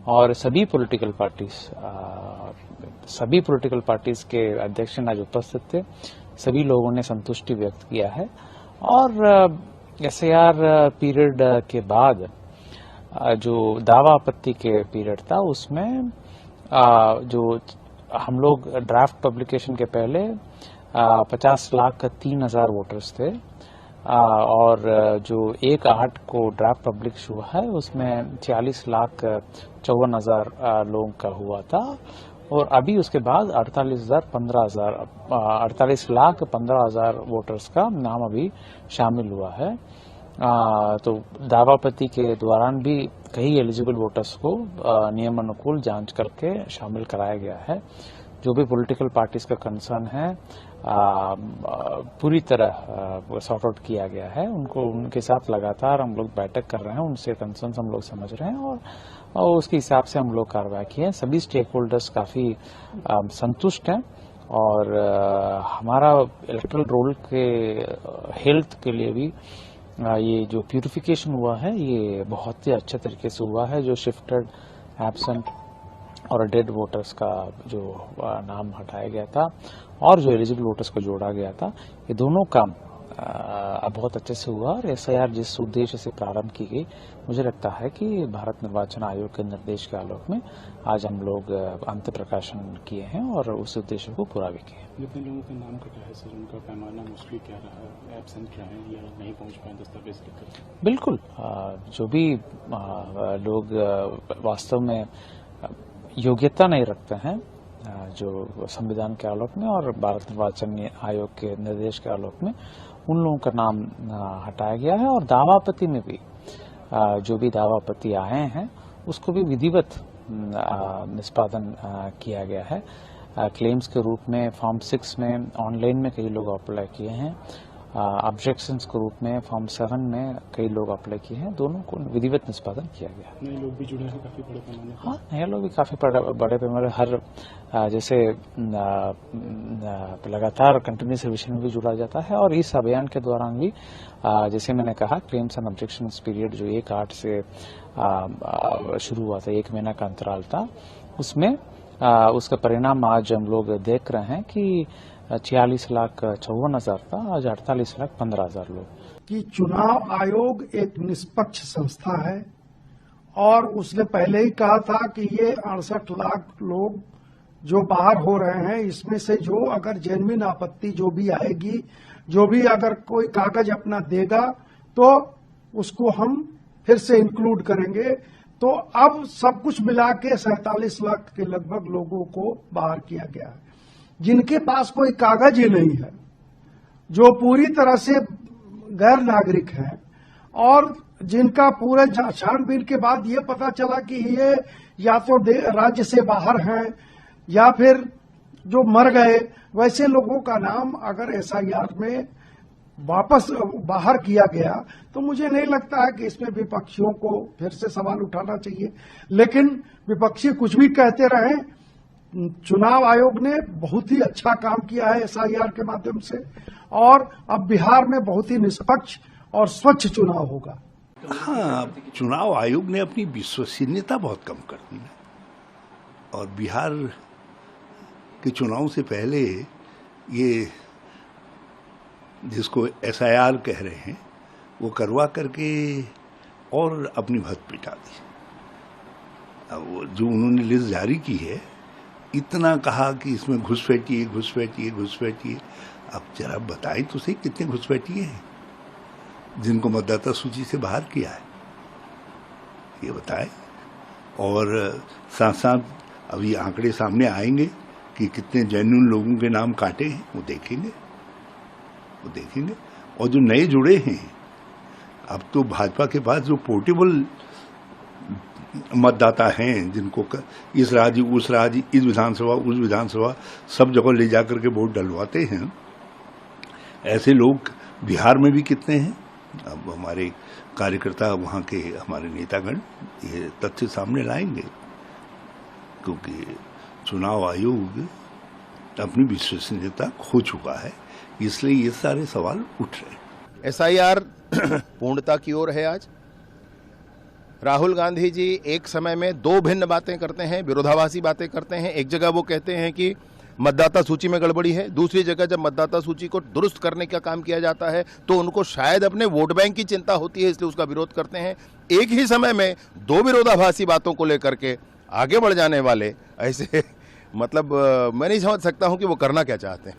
और सभी political parties के अध्यक्ष आज उपस्थित थे। सभी लोगों ने संतुष्टि व्यक्त किया है और एसआईआर पीरियड के बाद जो दावा आपत्ति के पीरियड था उसमें जो हम लोग ड्राफ्ट पब्लिकेशन के पहले 50,03,000 वोटर्स थे और जो 1/8 को ड्राफ्ट पब्लिश हुआ है उसमें 40,54,000 लोगों का हुआ था और अभी उसके बाद 48,15,000 वोटर्स का नाम अभी शामिल हुआ है। तो दावापति के दौरान भी कई एलिजिबल वोटर्स को नियम अनुकूल जांच करके शामिल कराया गया है। जो भी पॉलिटिकल पार्टीज का कंसर्न है पूरी तरह सॉर्ट आउट किया गया है। उनके साथ लगातार हम लोग बैठक कर रहे हैं, उनसे कंसर्न हम लोग समझ रहे हैं और उसके हिसाब से हम लोग कार्रवाई की है। सभी स्टेक होल्डर्स काफी संतुष्ट हैं और हमारा इलेक्टोरल रोल के हेल्थ के लिए भी ये जो प्यूरिफिकेशन हुआ है ये बहुत ही अच्छे तरीके से हुआ है। जो शिफ्टेड, एब्सेंट और डेड वोटर्स का जो नाम हटाया गया था और जो एलिजिबल वोटर्स को जोड़ा गया था, ये दोनों काम बहुत अच्छे से हुआ और एसआईआर जिस उद्देश्य से प्रारंभ की गई, मुझे लगता है कि भारत निर्वाचन आयोग के निर्देश के आलोक में आज हम लोग अंत प्रकाशन किए हैं और उस उद्देश्य को पूरा भी किए। जितने लोगों का नाम कटा है सर, उनका पैमाना मोस्टली क्या रहा, एब्सेंट क्या है या नहीं पहुंच पाए दस्तावेज लेकर? बिल्कुल, जो भी लोग वास्तव में योग्यता नहीं रखते हैं, जो संविधान के आलोक में और भारत निर्वाचन आयोग के निर्देश के आलोक में, उन लोगों का नाम हटाया गया है। और दावापति में भी जो भी दावापति आए हैं उसको भी विधिवत निष्पादन किया गया है। क्लेम्स के रूप में फॉर्म 6 में ऑनलाइन में कई लोग अप्लाई किए हैं, ऑब्जेक्शंस के रूप में फॉर्म 7 में कई लोग अप्लाई किए हैं। दोनों को विधिवत निष्पादन किया गया। नए लोग भी जुड़े हैं काफी बड़े पैमाने पर? हाँ, नए लोग भी काफी बड़े पैमाने हर जैसे लगातार कंटिन्यूस रिविजन में भी जुड़ा जाता है और इस अभियान के दौरान भी जैसे मैंने कहा क्लेम्स एंड ऑब्जेक्शंस पीरियड जो 1/8 से शुरू हुआ था, 1 महीना का अंतराल था, उसमें उसका परिणाम आज हम लोग देख रहे हैं कि 46,54,000 था, आज 48,15,000 लोग। कि चुनाव आयोग एक निष्पक्ष संस्था है और उसने पहले ही कहा था कि ये 68 लाख लोग जो बाहर हो रहे हैं, इसमें से जो अगर जेन्युइन आपत्ति जो भी आएगी, जो भी अगर कोई कागज अपना देगा तो उसको हम फिर से इंक्लूड करेंगे। तो अब सब कुछ मिला के 47 लाख के लगभग लोगों को बाहर किया गया है। जिनके पास कोई कागज ही नहीं है, जो पूरी तरह से गैर नागरिक हैं और जिनका पूरे छानबीन के बाद ये पता चला कि ये या तो राज्य से बाहर हैं या फिर जो मर गए, वैसे लोगों का नाम अगर एसआईआर में वापस बाहर किया गया तो मुझे नहीं लगता है कि इसमें विपक्षियों को फिर से सवाल उठाना चाहिए। लेकिन विपक्षी कुछ भी कहते रहे, चुनाव आयोग ने बहुत ही अच्छा काम किया है एसआईआर के माध्यम से और अब बिहार में बहुत ही निष्पक्ष और स्वच्छ चुनाव होगा। हाँ, चुनाव आयोग ने अपनी विश्वसनीयता बहुत कम कर दी है और बिहार के चुनाव से पहले ये जिसको एसआईआर कह रहे हैं वो करवा करके और अपनी भत पिटा दी। अब जो उन्होंने लिस्ट जारी की है, इतना कहा कि इसमें घुसपैठिए घुसपैठिए घुसपैठिए। अब जरा बताएं तो सही कितने घुसपैठिए हैं जिनको मतदाता सूची से बाहर किया है, ये बताएं। और साथ साथ अभी आंकड़े सामने आएंगे कि कितने जेन्युइन लोगों के नाम काटे हैं, वो देखेंगे। और जो नए जुड़े हैं, अब तो भाजपा के पास जो पोर्टेबल मतदाता हैं, जिनको इस राज्य उस राज्य, इस विधानसभा उस विधानसभा सब जगह ले जाकर के वोट डलवाते हैं, ऐसे लोग बिहार में भी कितने हैं। अब हमारे कार्यकर्ता, वहाँ के हमारे नेतागण ये तथ्य सामने लाएंगे, क्योंकि चुनाव आयोग अपनी विश्वसनीयता खो चुका है, इसलिए ये सारे सवाल उठ रहे हैं। एसआईआर पूर्णता की ओर है आज राहुल गांधी जी एक समय में दो भिन्न बातें करते हैं, विरोधाभासी बातें करते हैं। एक जगह वो कहते हैं कि मतदाता सूची में गड़बड़ी है, दूसरी जगह जब मतदाता सूची को दुरुस्त करने का काम किया जाता है तो उनको शायद अपने वोट बैंक की चिंता होती है, इसलिए उसका विरोध करते हैं। एक ही समय में दो विरोधाभासी बातों को लेकर के आगे बढ़ जाने वाले ऐसे मतलब मैं नहीं समझ सकता हूं कि वो करना क्या चाहते हैं।